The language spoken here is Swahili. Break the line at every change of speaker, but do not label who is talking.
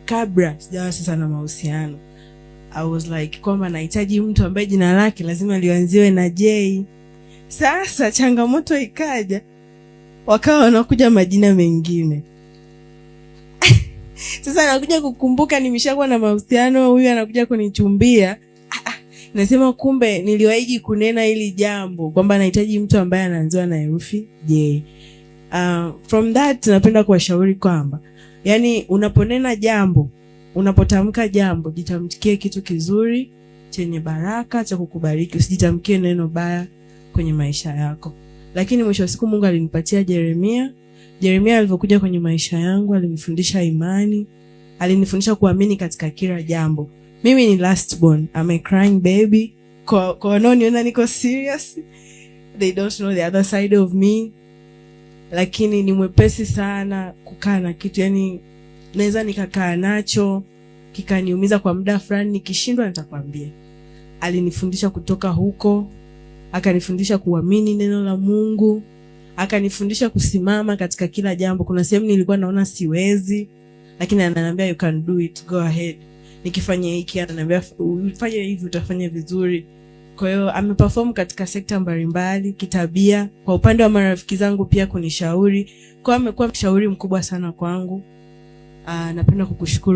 kabla sijawa sasa na mahusiano, I was like kwamba nahitaji mtu ambaye jina lake lazima lianziwe na J. Sasa changamoto ikaja, wakawa wanakuja majina mengine. Sasa nakuja kukumbuka nimeshakuwa na mahusiano, huyu anakuja kunichumbia. Nasema kumbe niliwahi kunena hili jambo kwamba nahitaji mtu ambaye anaanziwa na herufi J. From that napenda kuwashauri kwamba yani unaponena jambo, unapotamka jambo, jitamkie kitu kizuri chenye baraka cha kukubariki, usijitamkie neno baya kwenye maisha yako. Lakini mwisho wa siku Mungu alinipatia Yeremia. Yeremia alivyokuja kwenye maisha yangu alinifundisha imani, alinifundisha kuamini katika kila jambo. Mimi ni last born, I'm a crying baby. Kwa wanaoniona niko serious, they don't know the other side of me. Lakini ni mwepesi sana kukaa na kitu, yani naweza nikakaa nacho kikaniumiza kwa muda fulani, nikishindwa nitakwambia. Alinifundisha kutoka huko, akanifundisha kuamini neno la Mungu, akanifundisha kusimama katika kila jambo. Kuna sehemu nilikuwa naona siwezi, lakini ananiambia you can do it, go ahead. Nikifanya hiki ananiambia ufanye hivi utafanya vizuri. Kwa hiyo ameperform katika sekta mbalimbali, kitabia, kwa upande wa marafiki zangu pia kunishauri. Kwa amekuwa mshauri mkubwa sana kwangu. Napenda kukushukuru.